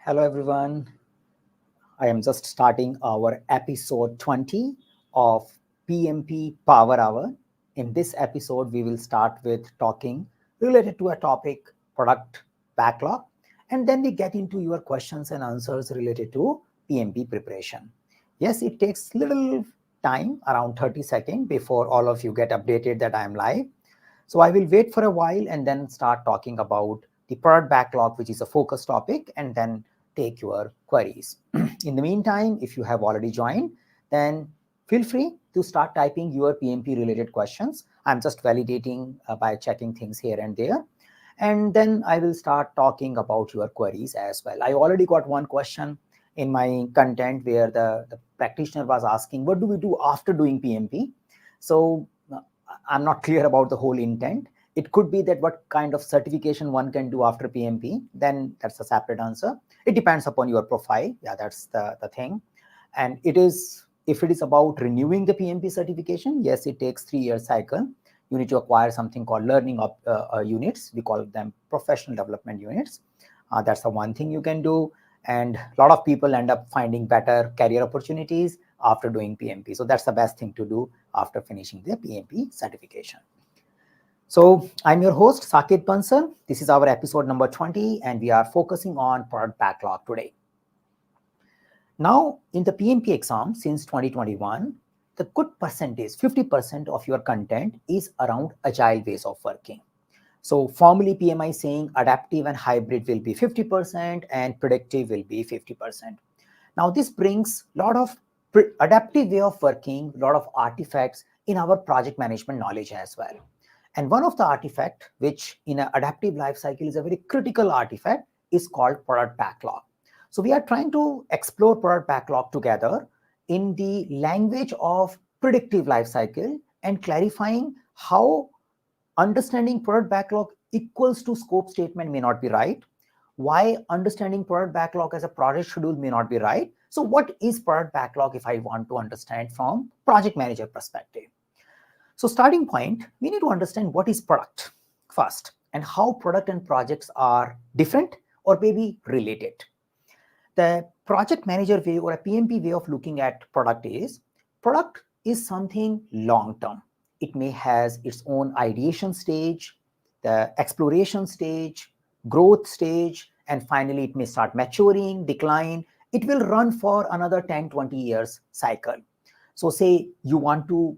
Hello, everyone. I am just starting our episode 20 of PMP Power Hour. In this episode, we will start with talking related to a topic, product backlog, and then we get into your questions and answers related to PMP preparation. Yes, it takes little time, around 30 seconds, before all of you get updated that I am live. So I will wait for a while and then start talking about the product backlog, which is a focus topic, and then take your queries. In the meantime, if you have already joined, then feel free to start typing your PMP related questions. I'm just validating by checking things here and there. And then I will start talking about your queries as well. I already got one question in my content where the practitioner was asking, what do we do after doing PMP? So I'm not clear about the whole intent. It could be that what kind of certification one can do after PMP, then that's a separate answer. It depends upon your profile. Yeah, that's the thing. And it is, if it is about renewing the PMP certification, yes, it takes 3-year cycle. You need to acquire something called learning units. We call them professional development units. That's the one thing you can do. And a lot of people end up finding better career opportunities after doing PMP. So that's the best thing to do after finishing the PMP certification. So I'm your host, Saket Bansal. This is our episode number 20, and we are focusing on product backlog today. Now, in the PMP exam since 2021, the good percentage, 50% of your content is around agile ways of working. So formally PMI saying adaptive and hybrid will be 50% and predictive will be 50%. Now this brings a lot of adaptive way of working, a lot of artifacts in our project management knowledge as well. And one of the artifact, which in an adaptive life cycle is a very critical artifact, is called product backlog. So we are trying to explore product backlog together in the language of predictive life cycle and clarifying how understanding product backlog equals to scope statement may not be right. Why understanding product backlog as a project schedule may not be right. So what is product backlog if I want to understand from project manager perspective? So starting point, we need to understand what is product first and how product and projects are different or maybe related. The project manager way or a PMP way of looking at product is something long-term. It may has its own ideation stage, the exploration stage, growth stage, and finally it may start maturing, decline. It will run for another 10, 20 years cycle. So say you want to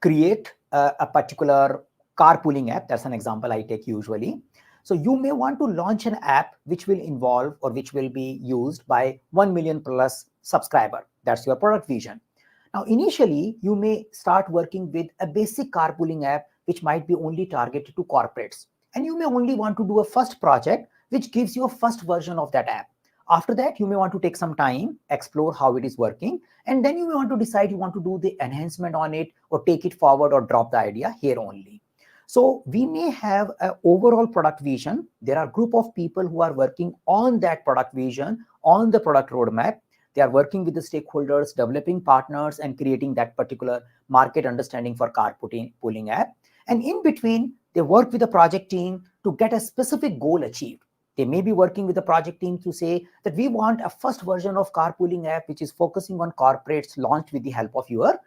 create a particular carpooling app. That's an example I take usually. So you may want to launch an app which will involve or which will be used by 1 million plus subscriber. That's your product vision. Now, initially, you may start working with a basic carpooling app, which might be only targeted to corporates. And you may only want to do a first project, which gives you a first version of that app. After that, you may want to take some time, explore how it is working, and then you may want to decide you want to do the enhancement on it or take it forward or drop the idea here only. So we may have an overall product vision. There are a group of people who are working on that product vision, on the product roadmap. They are working with the stakeholders, developing partners, and creating that particular market understanding for carpooling app. And in between, they work with the project team to get a specific goal achieved. They may be working with the project team to say that we want a first version of carpooling app, which is focusing on corporates launched with the help of your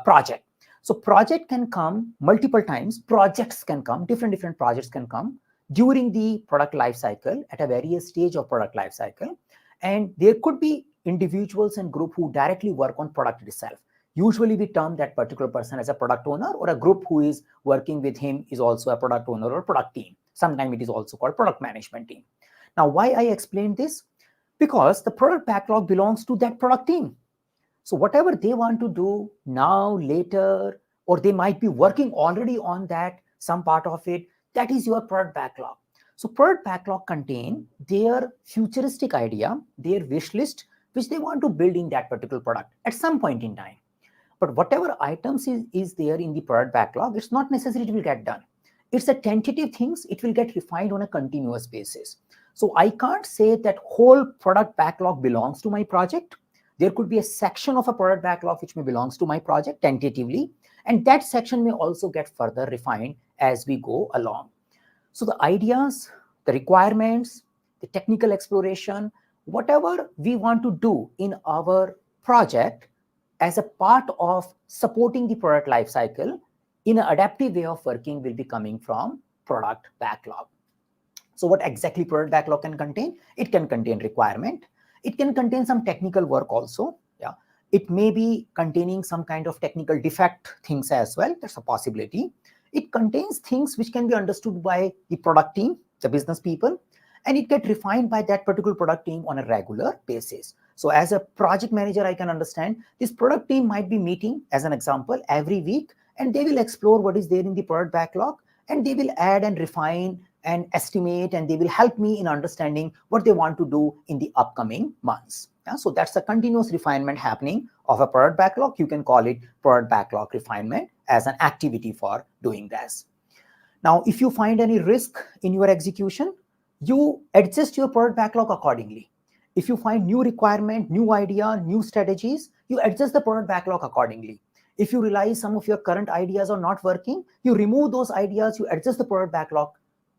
project. So project can come multiple times. Projects can come, different projects can come during the product life cycle at a various stage of product life cycle. And there could be individuals and group who directly work on product itself. Usually we term that particular person as a product owner, or a group who is working with him is also a product owner or product team. Sometimes it is also called product management team. Now, why I explained this? Because the product backlog belongs to that product team. So whatever they want to do now, later, or they might be working already on that, some part of it, that is your product backlog. So product backlog contain their futuristic idea, their wish list, which they want to build in that particular product at some point in time. But whatever items is there in the product backlog, it's not necessary it will get done. It's a tentative things, it will get refined on a continuous basis. So I can't say that whole product backlog belongs to my project. There could be a section of a product backlog which may belongs to my project tentatively, and that section may also get further refined as we go along. So the ideas, the requirements, the technical exploration whatever we want to do in our project as a part of supporting the product lifecycle in an adaptive way of working will be coming from product backlog. So what exactly product backlog can contain? It can contain requirement. It can contain some technical work also. Yeah. It may be containing some kind of technical defect things as well. That's a possibility. It contains things which can be understood by the product team, the business people, and it gets refined by that particular product team on a regular basis. So as a project manager, I can understand this product team might be meeting, as an example, every week, and they will explore what is there in the product backlog, and they will add and refine and estimate, and they will help me in understanding what they want to do in the upcoming months. Yeah, so that's a continuous refinement happening of a product backlog. You can call it product backlog refinement as an activity for doing this. Now, if you find any risk in your execution, you adjust your product backlog accordingly. If you find new requirement, new idea, new strategies, you adjust the product backlog accordingly. If you realize some of your current ideas are not working, you remove those ideas, you adjust the product backlog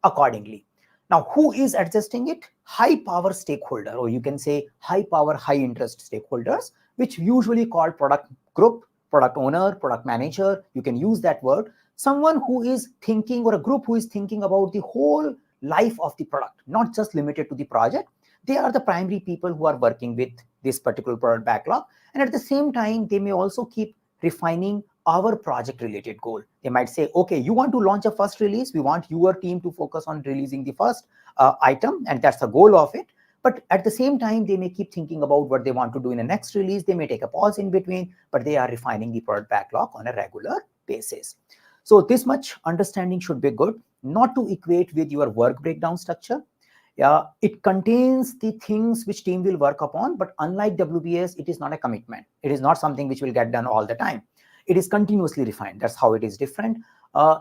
accordingly. Now, who is adjusting it? High power stakeholder, or you can say high power, high interest stakeholders, which usually called product group, product owner, product manager. You can use that word. Someone who is thinking, or a group who is thinking about the whole life of the product, not just limited to the project. They are the primary people who are working with this particular product backlog. And at the same time, they may also keep refining our project related goal. They might say, okay, you want to launch a first release. We want your team to focus on releasing the first item, and that's the goal of it. But at the same time, they may keep thinking about what they want to do in the next release. They may take a pause in between, but they are refining the product backlog on a regular basis. So this much understanding should be good, not to equate with your work breakdown structure. Yeah, it contains the things which team will work upon, but unlike WBS, it is not a commitment. It is not something which will get done all the time. It is continuously refined. That's how it is different.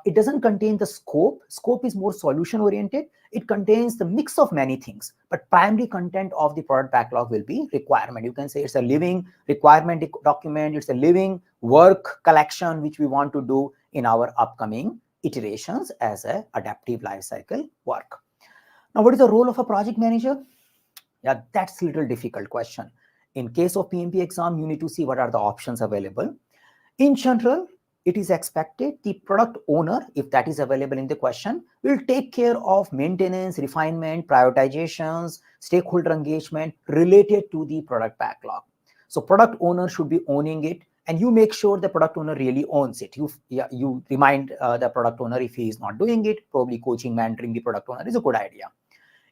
It doesn't contain the scope. Scope is more solution oriented. It contains the mix of many things, but primary content of the product backlog will be requirement. You can say it's a living requirement document. It's a living work collection, which we want to do in our upcoming iterations as a adaptive lifecycle work. Now, what is the role of a project manager? Yeah, that's a little difficult question. In case of PMP exam, you need to see what are the options available. In general, it is expected the product owner, if that is available in the question, will take care of maintenance, refinement, prioritizations, stakeholder engagement related to the product backlog. So product owner should be owning it, and you make sure the product owner really owns it. You remind the product owner if he is not doing it. Probably coaching, mentoring the product owner is a good idea.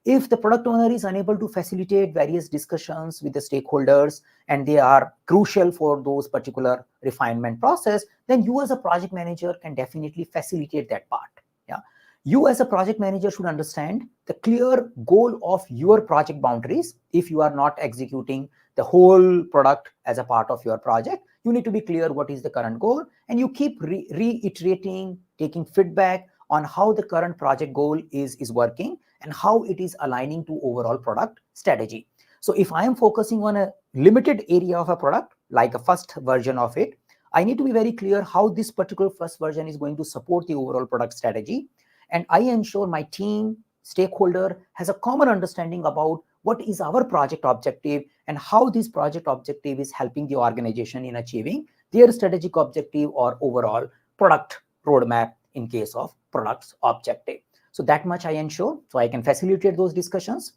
If the product owner is unable to facilitate various discussions with the stakeholders and they are crucial for those particular refinement process, then you as a project manager can definitely facilitate that part. Yeah, you as a project manager should understand the clear goal of your project boundaries. If you are not executing the whole product as a part of your project, you need to be clear what is the current goal, and you keep reiterating, taking feedback on how the current project goal is working and how it is aligning to overall product strategy. So if I am focusing on a limited area of a product, like a first version of it, I need to be very clear how this particular first version is going to support the overall product strategy. And I ensure my team, stakeholder has a common understanding about what is our project objective and how this project objective is helping the organization in achieving their strategic objective or overall product roadmap in case of product's objective. So that much I ensure, so I can facilitate those discussions.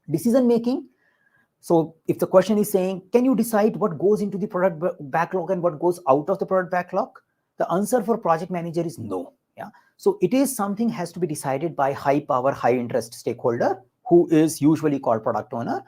Decision making. So if the question is saying, can you decide what goes into the product backlog and what goes out of the product backlog? The answer for project manager is no. Yeah. So it is something has to be decided by high power, high interest stakeholder, who is usually called product owner.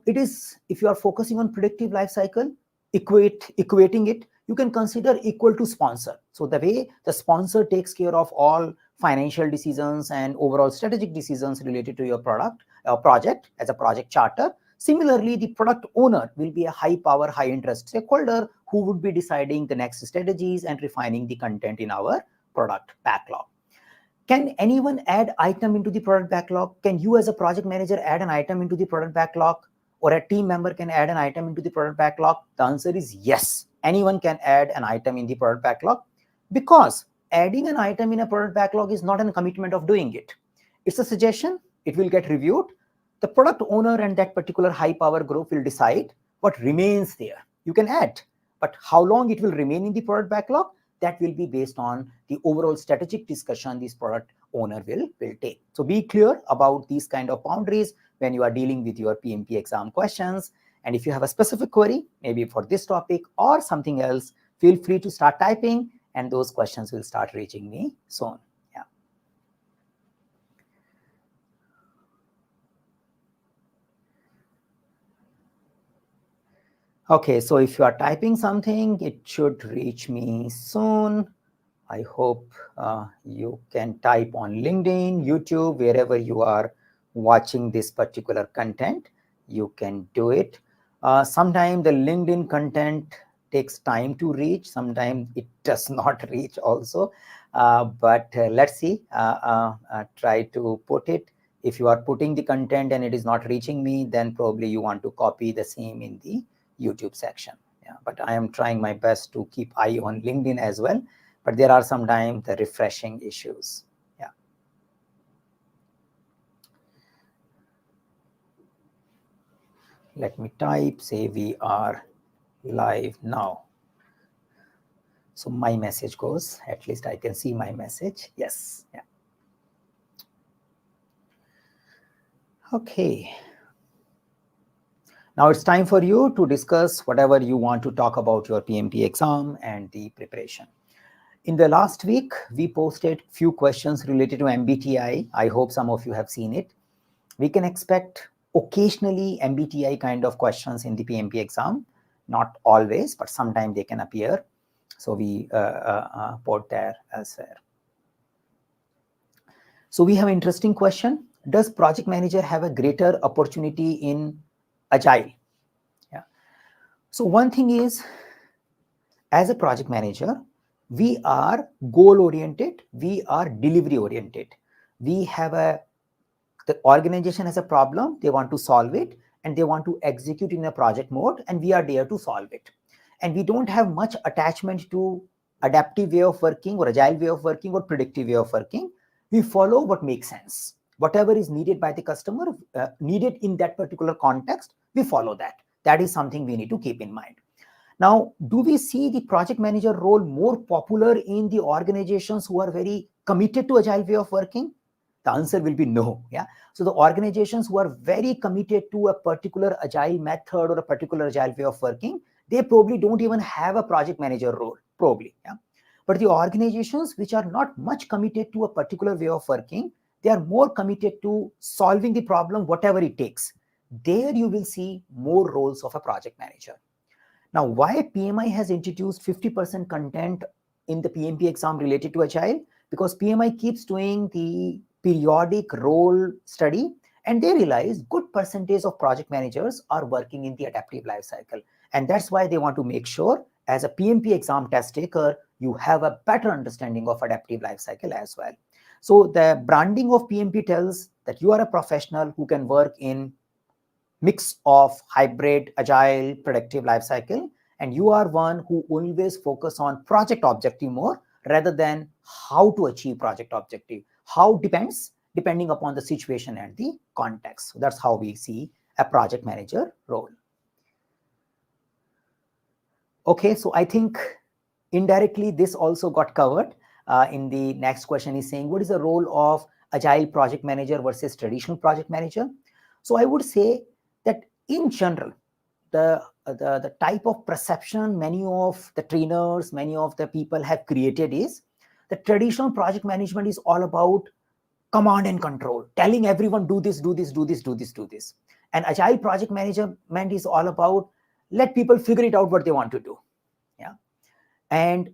It is, if you are focusing on predictive life cycle, equating it, you can consider equal to sponsor. So the way the sponsor takes care of all financial decisions and overall strategic decisions related to your product project as a project charter. Similarly, the product owner will be a high power, high interest stakeholder who would be deciding the next strategies and refining the content in our product backlog. Can anyone add item into the product backlog? Can you as a project manager add an item into the product backlog? Or a team member can add an item into the product backlog? The answer is yes. Anyone can add an item in the product backlog, because adding an item in a product backlog is not a commitment of doing it. It's a suggestion. It will get reviewed. The product owner and that particular high power group will decide what remains there. You can add, but how long it will remain in the product backlog, that will be based on the overall strategic discussion this product owner will take. So be clear about these kind of boundaries when you are dealing with your PMP exam questions. And if you have a specific query, maybe for this topic or something else, feel free to start typing and those questions will start reaching me soon. Yeah. Okay, so if you are typing something, it should reach me soon. I hope you can type on LinkedIn, YouTube, wherever you are watching this particular content, you can do it. Sometimes the LinkedIn content takes time to reach. Sometimes it does not reach also. But let's see, try to put it. If you are putting the content and it is not reaching me, then probably you want to copy the same in the YouTube section. Yeah, but I am trying my best to keep eye on LinkedIn as well. But there are sometimes the refreshing issues. Yeah. Let me type, say we are live now. So my message goes, at least I can see my message. Yes. Yeah. Okay. Now it's time for you to discuss whatever you want to talk about your PMP exam and the preparation. In the last week, we posted few questions related to MBTI. I hope some of you have seen it. We can expect occasionally MBTI kind of questions in the PMP exam, not always, but sometimes they can appear. So we put there elsewhere. So we have an interesting question. Does project manager have a greater opportunity in Agile? Yeah. So one thing is, as a project manager, we are goal-oriented, we are delivery-oriented. We have the organization has a problem, they want to solve it, and they want to execute in a project mode, and we are there to solve it. And we don't have much attachment to adaptive way of working or agile way of working or predictive way of working. We follow what makes sense. Whatever is needed by the customer, needed in that particular context, we follow that. That is something we need to keep in mind. Now, do we see the project manager role more popular in the organizations who are very committed to agile way of working? The answer will be no. Yeah. So the organizations who are very committed to a particular agile method or a particular agile way of working, they probably don't even have a project manager role, probably. Yeah. But the organizations which are not much committed to a particular way of working, they are more committed to solving the problem, whatever it takes. There you will see more roles of a project manager. Now, why PMI has introduced 50% content in the PMP exam related to Agile? Because PMI keeps doing the periodic role study and they realize good percentage of project managers are working in the adaptive life cycle. And that's why they want to make sure as a PMP exam test taker, you have a better understanding of adaptive life cycle as well. So the branding of PMP tells that you are a professional who can work in mix of hybrid, agile, predictive life cycle, and you are one who always focus on project objective more rather than how to achieve project objective. How depends, depending upon the situation and the context. So that's how we see a project manager role. Okay, so I think indirectly this also got covered in the next question is saying, what is the role of agile project manager versus traditional project manager? So I would say that in general, the type of perception many of the trainers, many of the people have created is the traditional project management is all about command and control, telling everyone do this, do this, do this, do this, do this. And agile project management is all about let people figure it out what they want to do. Yeah. And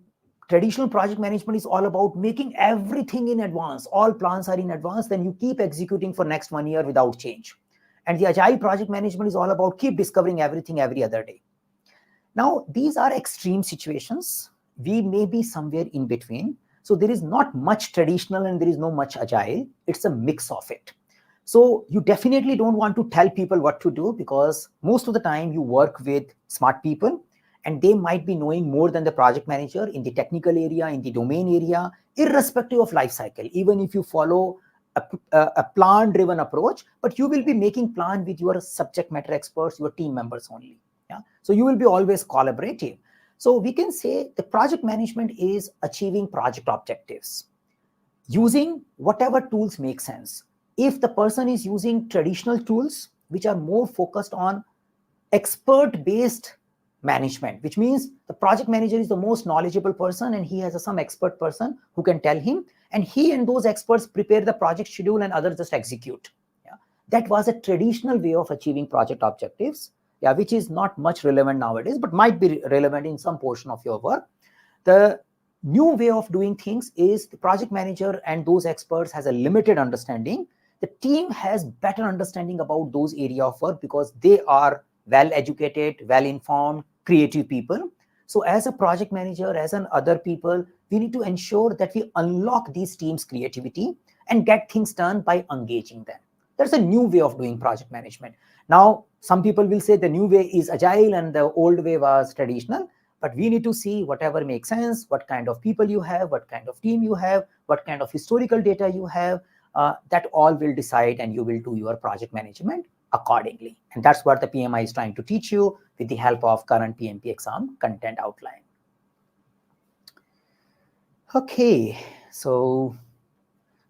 traditional project management is all about making everything in advance. All plans are in advance, then you keep executing for next 1 year without change. And the agile project management is all about keep discovering everything every other day. Now, these are extreme situations. We may be somewhere in between. So there is not much traditional and there is no much agile. It's a mix of it. So you definitely don't want to tell people what to do because most of the time you work with smart people and they might be knowing more than the project manager in the technical area, in the domain area, irrespective of life cycle. Even if you follow a plan-driven approach, but you will be making plan with your subject matter experts, your team members only. Yeah. So you will be always collaborative. So we can say the project management is achieving project objectives using whatever tools make sense. If the person is using traditional tools, which are more focused on expert-based management, which means the project manager is the most knowledgeable person and he has some expert person who can tell him, and he and those experts prepare the project schedule and others just execute. Yeah. That was a traditional way of achieving project objectives, yeah, which is not much relevant nowadays, but might be relevant in some portion of your work. The new way of doing things is the project manager and those experts has a limited understanding. The team has better understanding about those area of work because they are well-educated, well-informed, creative people. So as a project manager, as an other people, we need to ensure that we unlock these teams' creativity and get things done by engaging them. That's a new way of doing project management. Now, some people will say the new way is agile and the old way was traditional, but we need to see whatever makes sense, what kind of people you have, what kind of team you have, what kind of historical data you have, that all will decide and you will do your project management accordingly. And that's what the PMI is trying to teach you with the help of current PMP exam content outline. Okay, so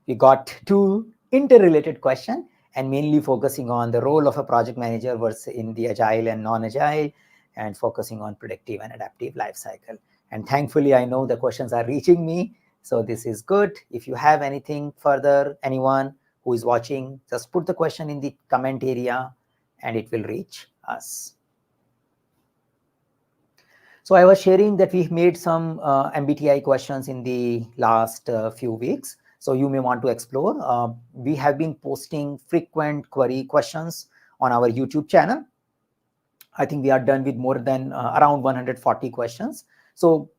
we got two interrelated questions and mainly focusing on the role of a project manager versus in the agile and non-agile, and focusing on predictive and adaptive life cycle. And thankfully, I know the questions are reaching me. So this is good. If you have anything further, anyone who is watching, just put the question in the comment area and it will reach us. So I was sharing that we've made some MBTI questions in the last few weeks. So you may want to explore. We have been posting frequent query questions on our YouTube channel. I think we are done with more than around 140 questions. So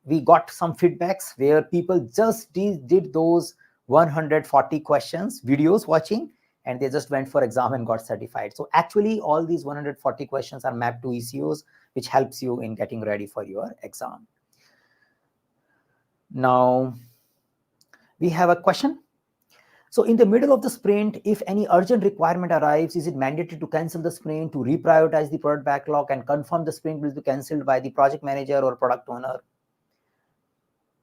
we got some feedbacks where people just did those 140 questions, videos watching, and they just went for exam and got certified. So actually all these 140 questions are mapped to ECOs, which helps you in getting ready for your exam. Now, we have a question. So in the middle of the sprint, if any urgent requirement arrives, is it mandatory to cancel the sprint, to reprioritize the product backlog and confirm the sprint will be cancelled by the project manager or product owner?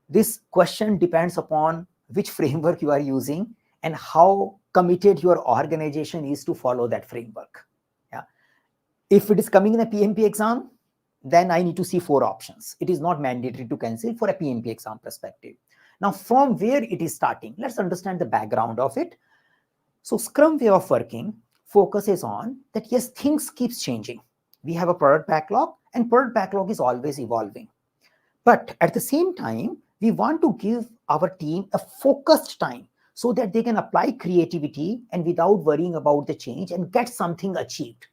This question depends upon which framework you are using and how committed your organization is to follow that framework. Yeah. If it is coming in a PMP exam, then I need to see 4 options. It is not mandatory to cancel for a PMP exam perspective. Now, from where it is starting, let's understand the background of it. So Scrum way of working focuses on that, yes, things keeps changing. We have a product backlog and product backlog is always evolving. But at the same time, we want to give our team a focused time so that they can apply creativity and without worrying about the change and get something achieved.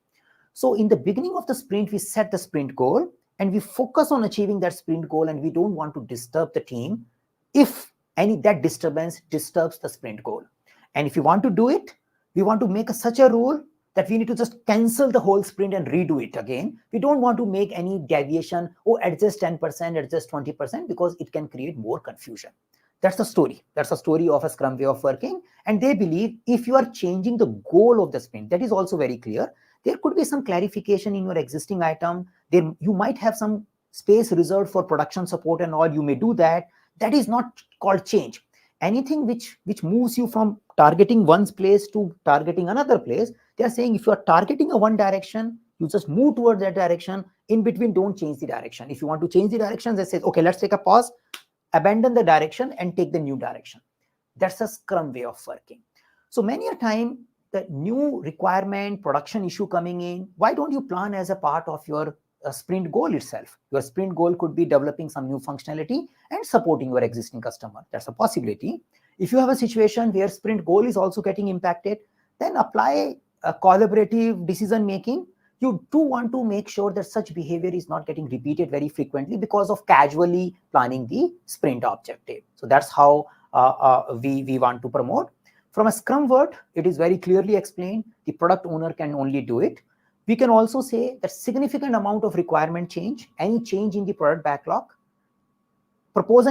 So in the beginning of the sprint, we set the sprint goal and we focus on achieving that sprint goal, and we don't want to disturb the team if that disturbance disturbs the sprint goal. And if you want to do it, we want to make such a rule that we need to just cancel the whole sprint and redo it again. We don't want to make any deviation or adjust 10%, adjust 20%, because it can create more confusion. That's the story. That's the story of a Scrum way of working. And they believe if you are changing the goal of the sprint, that is also very clear. There could be some clarification in your existing item. There, you might have some space reserved for production support and all. You may do that. That is not called change. Anything which moves you from targeting one place to targeting another place, they are saying if you are targeting a one direction, you just move towards that direction. In between, don't change the direction. If you want to change the direction, they say, okay, let's take a pause, abandon the direction and take the new direction. That's a Scrum way of working. So many a time, the new requirement, production issue coming in, why don't you plan as a part of your sprint goal itself? Your sprint goal could be developing some new functionality and supporting your existing customer. That's a possibility. If you have a situation where sprint goal is also getting impacted, then apply a collaborative decision making. You do want to make sure that such behavior is not getting repeated very frequently because of casually planning the sprint objective. So that's how we want to promote. From a Scrum word, it is very clearly explained. The product owner can only do it. We can also say that significant amount of requirement change, any change in the product backlog, propose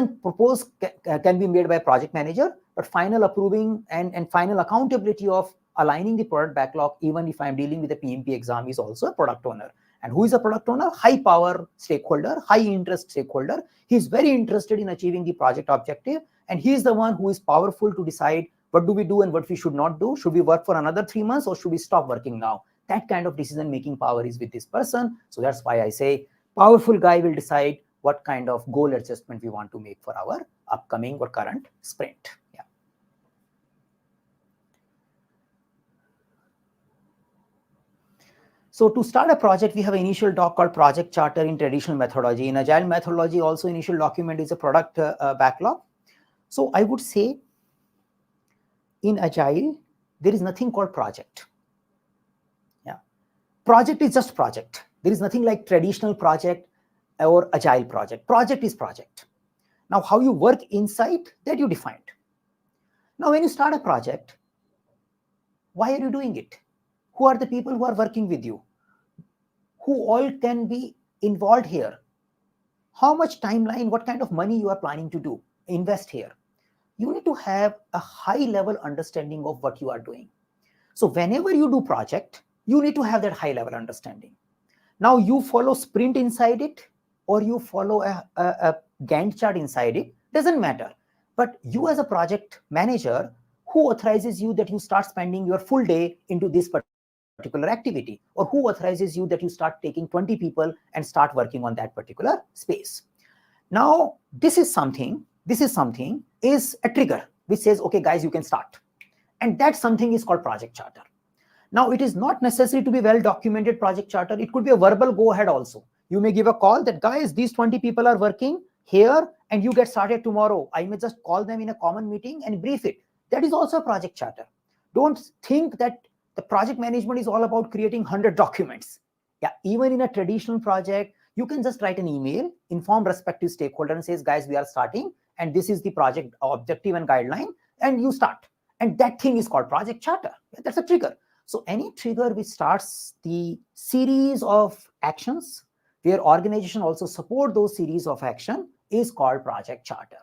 can be made by project manager, but final approving and final accountability of aligning the product backlog, even if I'm dealing with a PMP exam, is also a product owner. And who is a product owner? High power stakeholder, high interest stakeholder. He's very interested in achieving the project objective, and he's the one who is powerful to decide what do we do and what we should not do. Should we work for another 3 months or should we stop working now? That kind of decision making power is with this person. So that's why I say powerful guy will decide what kind of goal adjustment we want to make for our upcoming or current sprint. Yeah. So to start a project, we have an initial doc called project charter in traditional methodology. In agile methodology, also initial document is a product backlog. So I would say in agile, there is nothing called project. Yeah, project is just project. There is nothing like traditional project or agile project. Project is project. Now, how you work inside, that you defined. Now, when you start a project, why are you doing it? Who are the people who are working with you? Who all can be involved here? How much timeline, what kind of money you are planning to invest here? You need to have a high level understanding of what you are doing. So whenever you do project, you need to have that high level understanding. Now you follow sprint inside it, or you follow a Gantt chart inside it, doesn't matter. But you as a project manager, who authorizes you that you start spending your full day into this particular activity, or who authorizes you that you start taking 20 people and start working on that particular space? Now, this is a trigger which says, okay, guys, you can start. And that something is called project charter. Now, it is not necessary to be well documented project charter. It could be a verbal go ahead also. You may give a call that, guys, these 20 people are working here and you get started tomorrow. I may just call them in a common meeting and brief it. That is also a project charter. Don't think that the project management is all about creating 100 documents. Yeah, even in a traditional project, you can just write an email, inform respective stakeholder and says, guys, we are starting and this is the project objective and guideline, and you start. And that thing is called project charter. That's a trigger. So any trigger which starts the series of actions where organization also support those series of action is called project charter.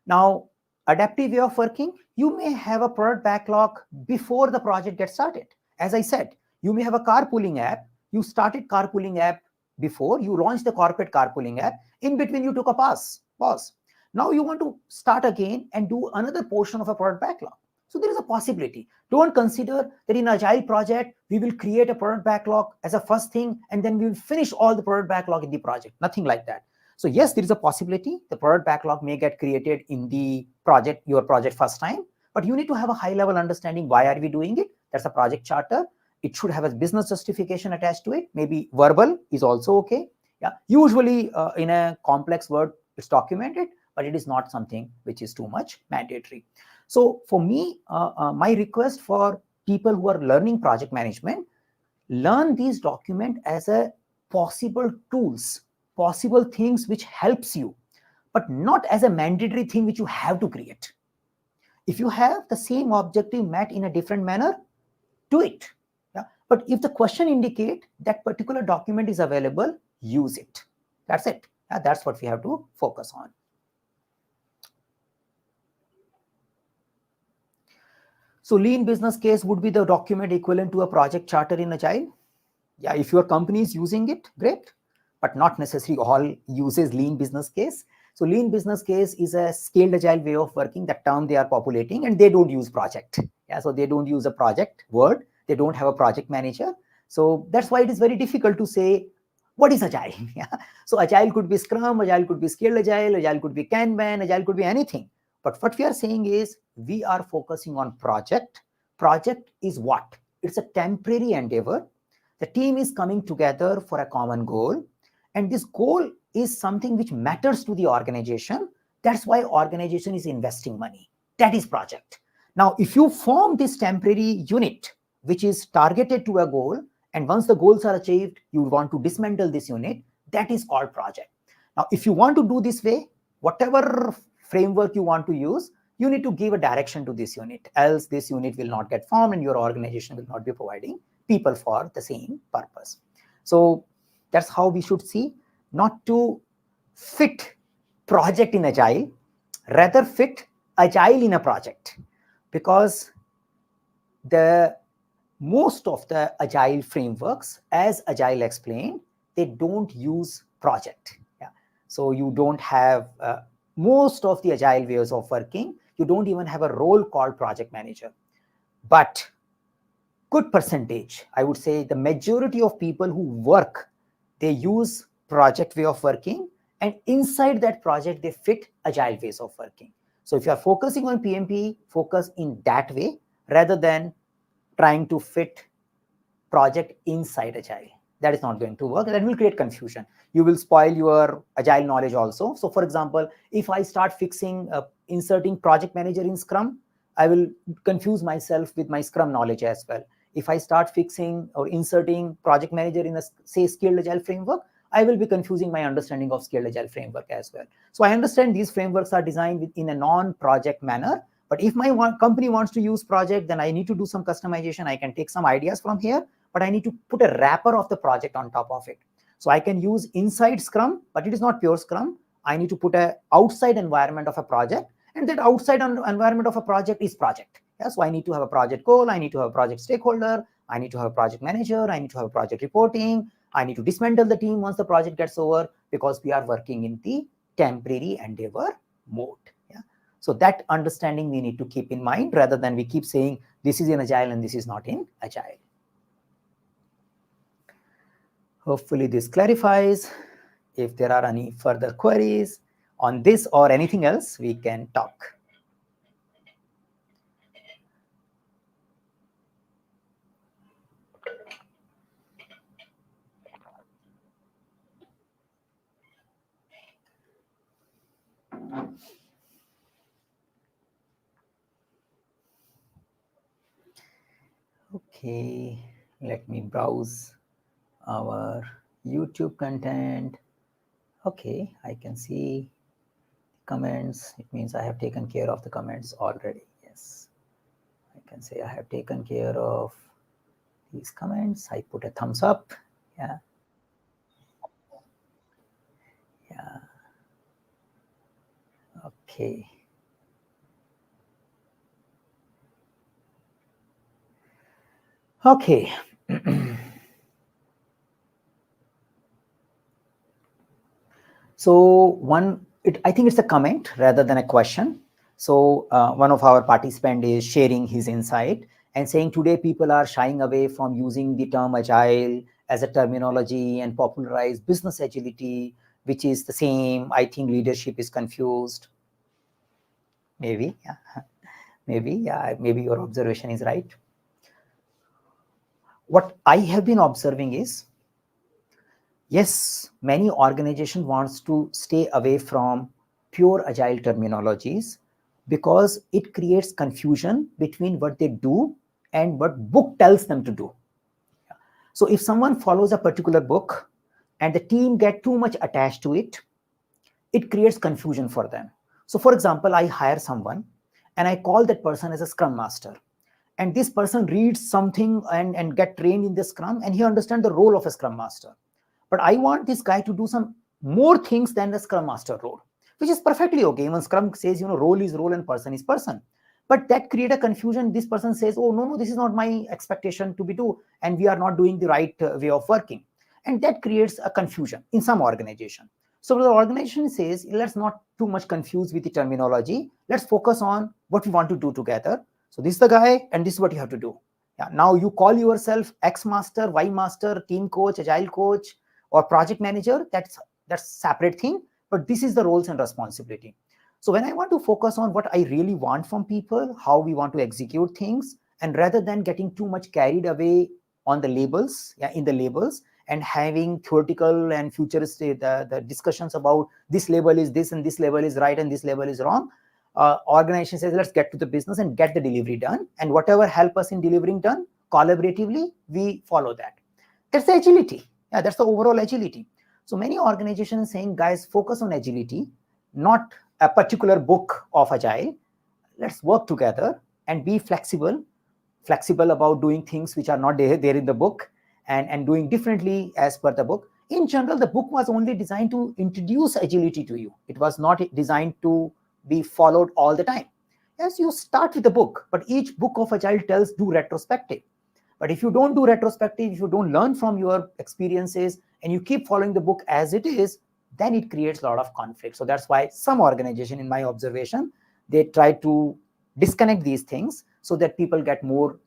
Now, adaptive way of working, you may have a product backlog before the project gets started. As I said, you may have a carpooling app. You started carpooling app before, you launched the corporate carpooling app. In between, you took a pause. Now you want to start again and do another portion of a product backlog. So there is a possibility. Don't consider that in Agile project, we will create a product backlog as a first thing, and then we will finish all the product backlog in the project. Nothing like that. So yes, there is a possibility the product backlog may get created in the project, your project first time, but you need to have a high level understanding. Why are we doing it? That's a project charter. It should have a business justification attached to it. Maybe verbal is also okay. Yeah, usually in a complex word, it's documented, but it is not something which is too much mandatory. So for me, my request for people who are learning project management, learn these documents as a possible tools, possible things which helps you, but not as a mandatory thing which you have to create. If you have the same objective met in a different manner, do it. Yeah? But if the question indicate that particular document is available, use it. That's it. Yeah, that's what we have to focus on. So lean business case would be the document equivalent to a project charter in Agile. Yeah, if your company is using it, great, but not necessarily all uses lean business case. So lean business case is a scaled Agile way of working, that term they are populating, and they don't use project. Yeah, so they don't use a project word. They don't have a project manager. So that's why it is very difficult to say, what is Agile? Yeah. So Agile could be Scrum, Agile could be scaled Agile, Agile could be Kanban, Agile could be anything. But what we are saying is we are focusing on project. Project is what? It's a temporary endeavor. The team is coming together for a common goal. And this goal is something which matters to the organization. That's why organization is investing money. That is project. Now, if you form this temporary unit, which is targeted to a goal, and once the goals are achieved, you want to dismantle this unit, that is called project. Now, if you want to do this way, whatever framework you want to use, you need to give a direction to this unit, else this unit will not get formed and your organization will not be providing people for the same purpose. So that's how we should see, not to fit project in Agile, rather fit agile in a project, because the most of the agile frameworks, as Agile explained, they don't use project. Yeah. So you don't have most of the agile ways of working, you don't even have a role called project manager. But good percentage, I would say the majority of people who work, they use project way of working, and inside that project they fit agile ways of working. So if you are focusing on PMP, focus in that way rather than trying to fit project inside agile. That is not going to work. That will create confusion. You will spoil your agile knowledge also. So for example, if I start inserting project manager in Scrum, I will confuse myself with my Scrum knowledge as well. If I start fixing or inserting project manager in a, say, skilled agile framework, I will be confusing my understanding of skilled agile framework as well. So I understand these frameworks are designed in a non-project manner. But if my company wants to use project, then I need to do some customization. I can take some ideas from here, but I need to put a wrapper of the project on top of it. So I can use inside Scrum, but it is not pure Scrum. I need to put an outside environment of a project, and that outside environment of a project is project. Yeah, so I need to have a project goal, I need to have a project stakeholder, I need to have a project manager, I need to have a project reporting, I need to dismantle the team once the project gets over, because we are working in the temporary endeavor mode. Yeah. So that understanding we need to keep in mind, rather than we keep saying this is in Agile and this is not in Agile. Hopefully this clarifies. If there are any further queries on this or anything else, we can talk. Okay, let me browse our YouTube content. Okay, I can see comments. It means I have taken care of the comments already. Yes, I can say I have taken care of these comments. I put a thumbs up. Yeah. Yeah. Okay. Okay. So I think it's a comment rather than a question. So one of our participants is sharing his insight and saying today people are shying away from using the term agile as a terminology and popularize business agility, which is the same. I think leadership is confused. Maybe, yeah. Maybe, yeah, maybe your observation is right. What I have been observing is, yes, many organizations wants to stay away from pure agile terminologies because it creates confusion between what they do and what book tells them to do. So if someone follows a particular book and the team get too much attached to it, it creates confusion for them. So for example, I hire someone and I call that person as a Scrum Master. And this person reads something and get trained in the Scrum, and he understands the role of a Scrum Master. But I want this guy to do some more things than the Scrum Master role, which is perfectly okay. Even Scrum says, role is role and person is person. But that create a confusion. This person says, oh, no, this is not my expectation to be do, and we are not doing the right way of working. And that creates a confusion in some organization. So the organization says, let's not too much confuse with the terminology. Let's focus on what we want to do together. So this is the guy, and this is what you have to do. Yeah, now you call yourself X Master, Y Master, Team Coach, Agile Coach, or Project Manager. That's separate thing. But this is the roles and responsibility. So when I want to focus on what I really want from people, how we want to execute things, and rather than getting too much carried away on the labels, in the labels, and having theoretical and futuristic the discussions about this label is this and this label is right and this label is wrong, organization says let's get to the business and get the delivery done, and whatever help us in delivering done collaboratively, we follow that. That's the agility. Yeah, that's the overall agility. So many organizations saying, guys, focus on agility, not a particular book of Agile. Let's work together and be flexible about doing things which are not there in the book, and doing differently as per the book. In general, the book was only designed to introduce agility to you. It was not designed to be followed all the time. Yes, you start with the book, but each book of Agile tells do retrospective. But if you don't do retrospective, if you don't learn from your experiences and you keep following the book as it is, then it creates a lot of conflict. So that's why some organization, in my observation, they try to disconnect these things so that people get more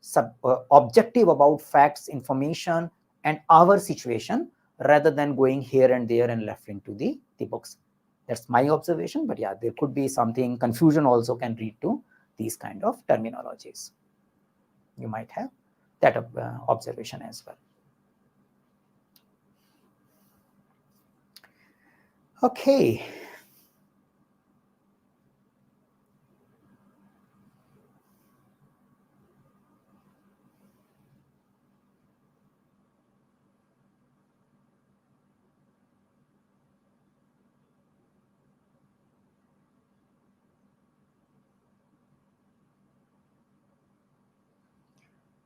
objective about facts, information, and our situation rather than going here and there and left into the books. That's my observation. But yeah, there could be something, confusion also can lead to these kind of terminologies. You might have that observation as well. Okay.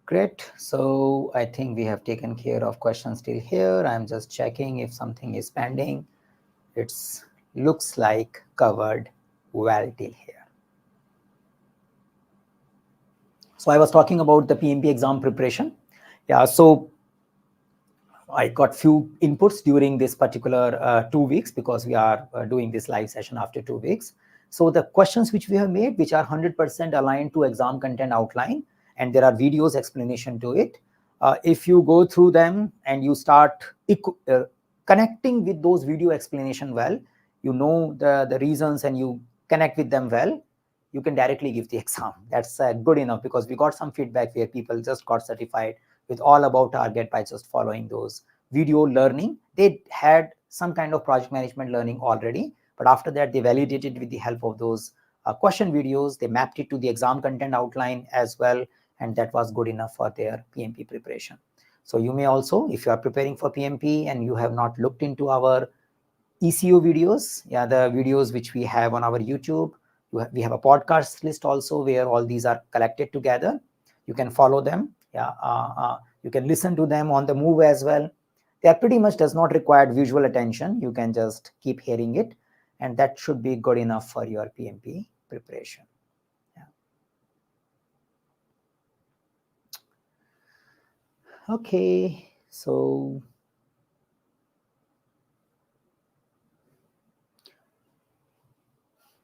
Great. So I think we have taken care of questions till here. I'm just checking if something is pending. It looks like covered well till here. So I was talking about the PMP exam preparation. Yeah, so I got few inputs during this particular 2 weeks because we are doing this live session after 2 weeks. So the questions which we have made, which are 100% aligned to exam content outline, and there are videos explanation to it. If you go through them and you start connecting with those video explanation well, you know the reasons and you connect with them well, you can directly give the exam. That's good enough because we got some feedback where people just got certified with all about target by just following those video learning. They had some kind of project management learning already, but after that they validated with the help of those question videos. They mapped it to the exam content outline as well, and that was good enough for their PMP preparation. So you may also, if you are preparing for PMP and you have not looked into our ECO videos, yeah, the videos which we have on our YouTube, we have a podcast list also where all these are collected together. You can follow them. Yeah, you can listen to them on the move as well. They are pretty much does not require visual attention. You can just keep hearing it, and that should be good enough for your PMP preparation. Yeah. Okay, so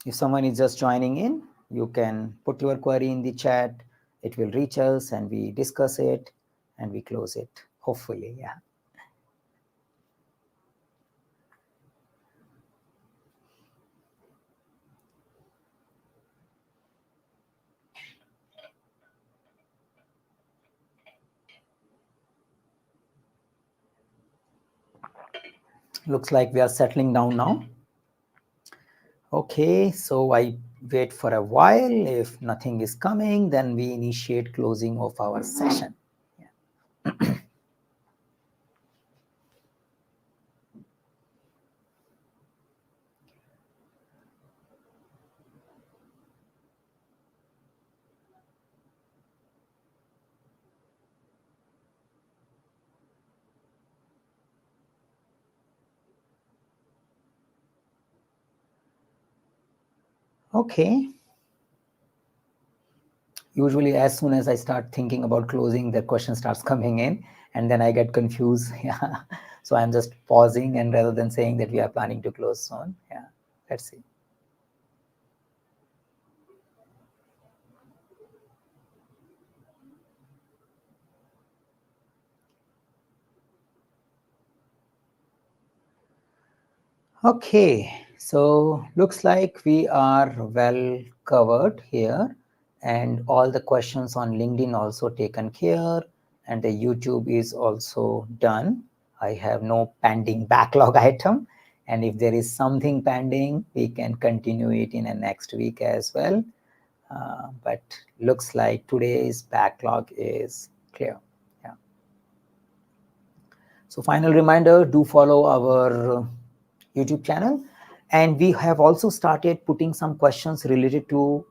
if someone is just joining in, you can put your query in the chat. It will reach us and we discuss it and we close it, hopefully. Yeah. Looks like we are settling down now. Okay, so I wait for a while. If nothing is coming, then we initiate closing of our session. Yeah. Okay. Usually as soon as I start thinking about closing, the question starts coming in and then I get confused. Yeah. So I'm just pausing, and rather than saying that we are planning to close soon. Yeah. Let's see. Okay, so looks like we are well covered here, and all the questions on LinkedIn also taken care, and the YouTube is also done. I have no pending backlog item, and if there is something pending, we can continue it in the next week as well. But looks like today's backlog is clear. Yeah. So final reminder, do follow our YouTube channel. And we have also started putting some questions related to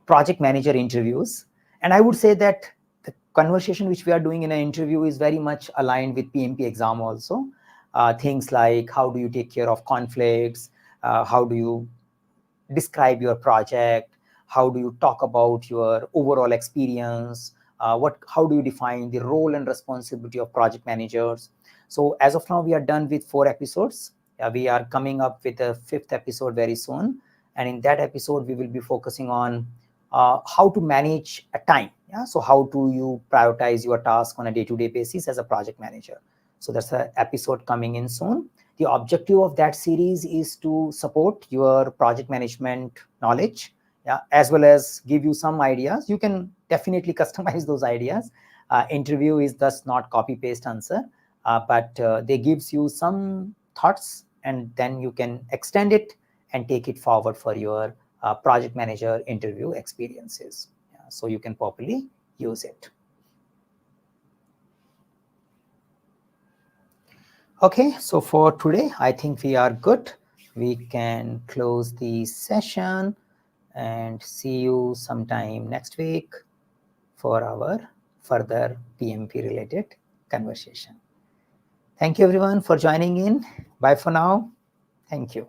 project manager interviews. And I would say that the conversation which we are doing in an interview is very much aligned with PMP exam also. Things like how do you take care of conflicts? How do you describe your project? how do you talk about your overall experience, how do you define the role and responsibility of project managers. So as of now, we are done with 4 episodes. We are coming up with a 5th episode very soon. And in that episode, we will be focusing on how to manage a time. Yeah? So how do you prioritize your task on a day-to-day basis as a project manager? So that's an episode coming in soon. The objective of that series is to support your project management knowledge, yeah, as well as give you some ideas. You can definitely customize those ideas. Interview is thus not copy-paste answer, but they gives you some thoughts, and then you can extend it and take it forward for your project manager interview experiences. Yeah, so you can properly use it. Okay, so for today, I think we are good. We can close the session and see you sometime next week for our further PMP related conversation. Thank you everyone for joining in. Bye for now. Thank you.